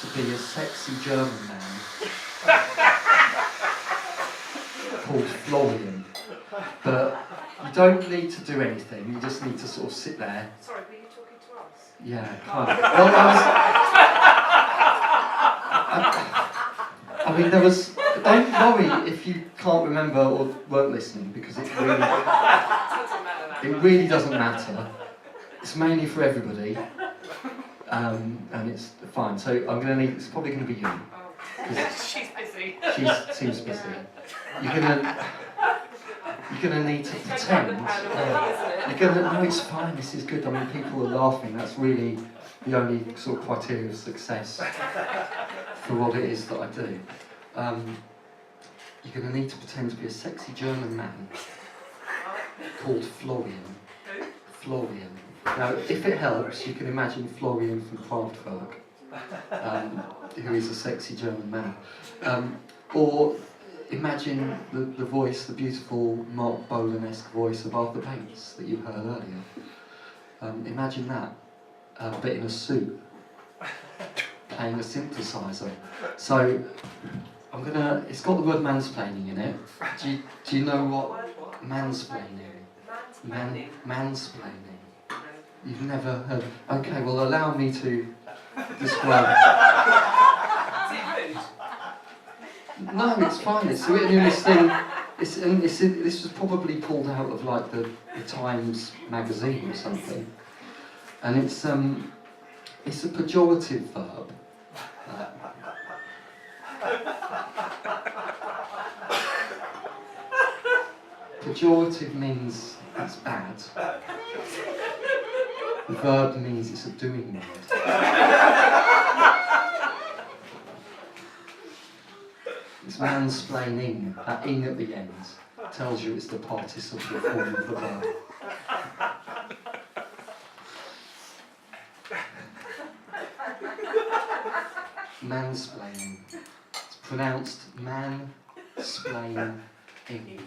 to be a sexy German man called Florian. But you don't need to do anything, you just need to sort of sit there. Sorry, were you talking to us? Yeah, kind of. Well, I mean, there was... Don't worry if you can't remember or weren't listening, because it really doesn't matter. It's mainly for everybody, and it's fine. So I'm going to need... It's probably going to be you. She's busy. She seems busy. You're gonna need to pretend. No, it's fine. This is good. I mean, people are laughing. That's really the only sort of criteria of success for what it is that I do. You're gonna need to pretend to be a sexy German man called Florian. Florian. Now, if it helps, you can imagine Florian from Kraftwerk, who is a sexy German man, or imagine the voice, the beautiful Mark Bolan-esque voice of Arthur Bates that you heard earlier. Imagine that, but in a suit, playing a synthesizer. So, it's got the word mansplaining in it. Do you know what mansplaining? Mansplaining. You've never heard. Okay, well allow me to describe. No, it's fine. It's written in this thing. This was probably pulled out of like the Times magazine or something, and it's a pejorative verb. Pejorative means it's bad. The verb means it's a doing word. It's mansplaining. That ing at the end tells you it's the participle form of the verb. Mansplaining. It's pronounced man-splain-ing.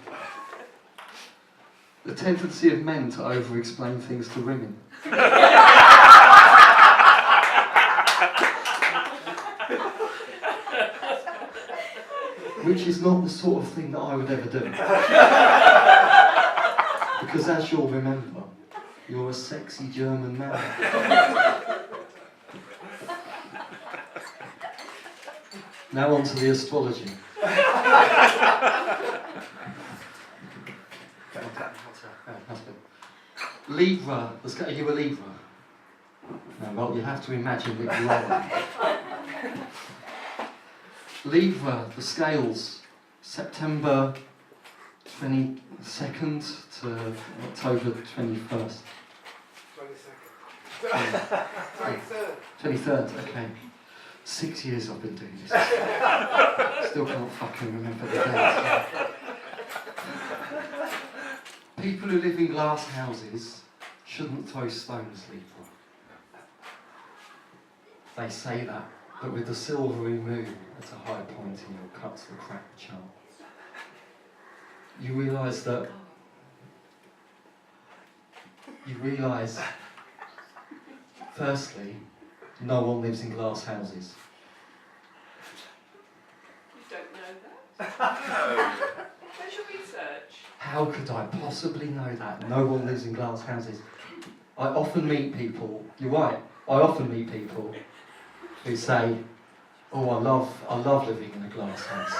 The tendency of men to over-explain things to women. Which is not the sort of thing that I would ever do. Because as you'll remember, you're a sexy German man. Now on to the astrology. Libra, are you a Libra? No, well, you have to imagine that you are. Libra, the scales, September 22nd to October 21st. 23rd, okay. 6 years I've been doing this. Still can't fucking remember the dates. People who live in glass houses shouldn't throw stones, Libra. They say that, but with the silvery moon at a high point in your cut to the cracked chart, you realise firstly, no one lives in glass houses. You don't know that? Where's your research? How could I possibly know that? No one lives in glass houses. I often meet people, you're right, I often meet people who say, oh, I love living in a glass house.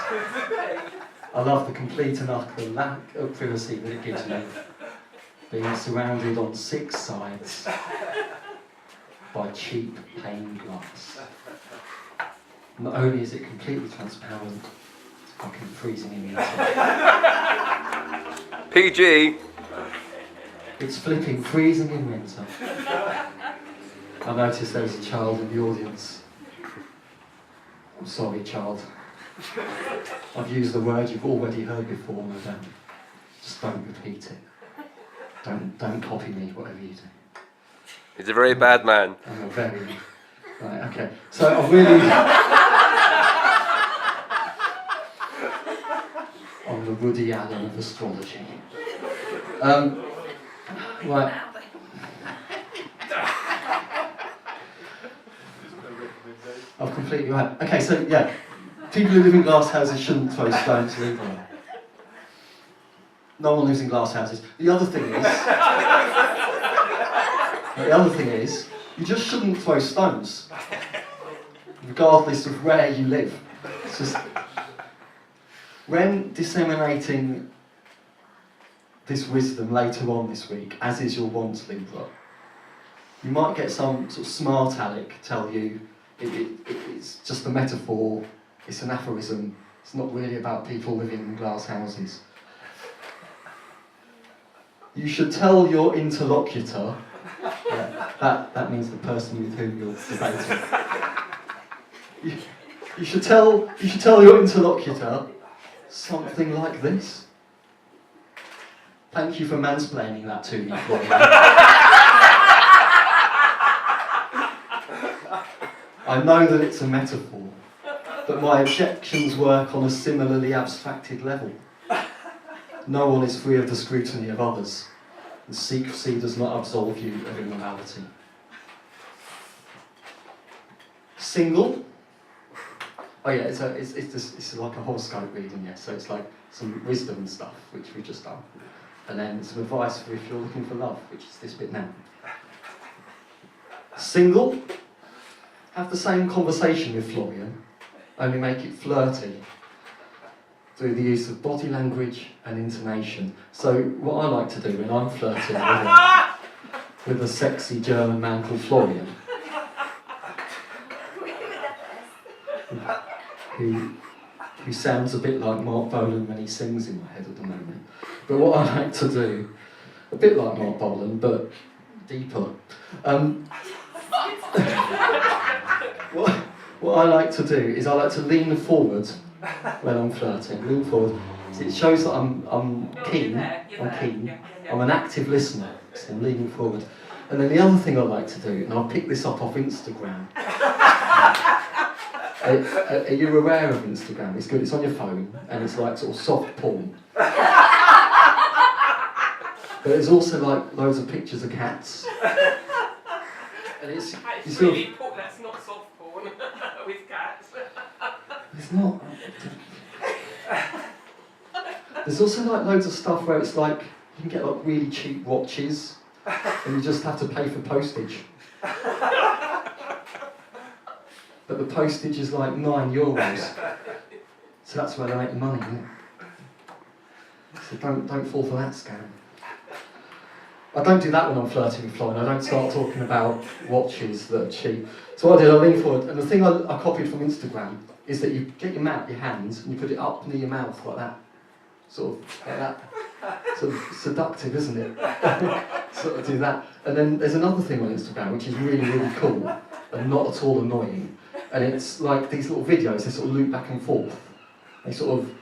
I love the complete and utter lack of privacy that it gives me, being surrounded on 6 sides by cheap pane glass. Not only is it completely transparent, it's fucking freezing in the inside. PG! It's flipping freezing in winter. I noticed there was a child in the audience. I'm sorry, child. I've used the word you've already heard before, no doubt. Just don't repeat it. Don't copy me, whatever you do. He's a very bad man. I'm a very... Right, okay. So I'm really... I'm the Woody Allen of astrology. Right. I'm completely right. Okay, so yeah, people who live in glass houses shouldn't throw stones either. No one lives in glass houses. The other thing is, you just shouldn't throw stones, regardless of where you live. It's just, when disseminating this wisdom later on this week, as is your wont, Libra, you might get some sort of smart aleck tell you it's just a metaphor, it's an aphorism, it's not really about people living in glass houses. You should tell your interlocutor, that means the person with whom you're debating. You should tell your interlocutor something like this. Thank you for mansplaining that to me, Florian. I know that it's a metaphor, but my objections work on a similarly abstracted level. No one is free of the scrutiny of others, and secrecy does not absolve you of immorality. Single? Oh yeah, it's like a horoscope reading, yeah, so it's like some wisdom stuff, which we've just done. And then some advice for if you're looking for love, which is this bit now. Single? Have the same conversation with Florian, only make it flirty through the use of body language and intonation. So what I like to do when I'm flirting with a sexy German man called Florian, who sounds a bit like Mark Bolan when he sings in my head at the moment. But what I like to do, a bit like Mark Bolan, but deeper. What I like to do is I like to lean forward when I'm flirting. Lean forward. So it shows that I'm keen. I'm keen. I'm an active listener. So I'm leaning forward. And then the other thing I like to do, and I'll pick this up off Instagram. Are you aware of Instagram? It's good. It's on your phone, and it's like sort of soft porn. But there's also like loads of pictures of cats. And it's really that's not soft porn with cats. It's not. There's also like loads of stuff where it's like you can get like really cheap watches, and you just have to pay for postage. But the postage is like €9. So that's where they make the money, isn't it? So don't fall for that scam. I don't do that when I'm flirting with Florian. I don't start talking about watches that are cheap. So what I did, I leaned forward, and the thing I copied from Instagram is that you get your hands, and you put it up near your mouth like that. Sort of like that. Sort of seductive, isn't it? Sort of do that. And then there's another thing on Instagram which is really, really cool and not at all annoying. And it's like these little videos, they sort of loop back and forth. They sort of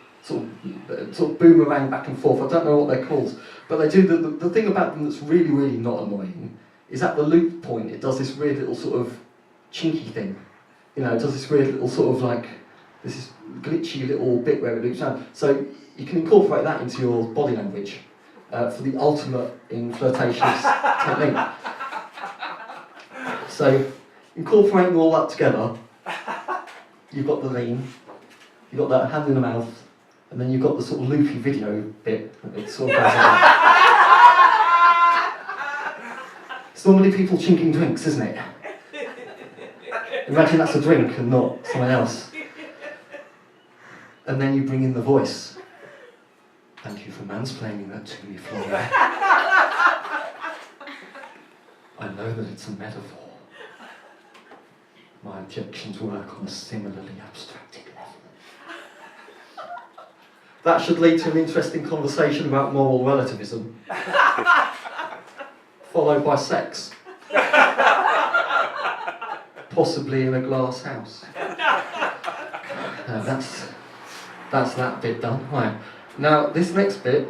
boomerang back and forth. I don't know what they're called. But they do, the thing about them that's really, really not annoying is at the loop point, it does this weird little sort of chinky thing. You know, it does this weird little sort of like, this glitchy little bit where it loops around. So you can incorporate that into your body language for the ultimate in flirtatious technique. So incorporating all that together, you've got the lean, you've got that hand in the mouth, and then you've got the sort of loopy video bit. It sort of goes on. It's normally people chinking drinks, isn't it? Imagine that's a drink and not someone else. And then you bring in the voice. Thank you for mansplaining that to me, Florian. I know that it's a metaphor. My objections work on a similarly abstracted level. That should lead to an interesting conversation about moral relativism, followed by sex. Possibly in a glass house. That's that bit done. Right. Now, this next bit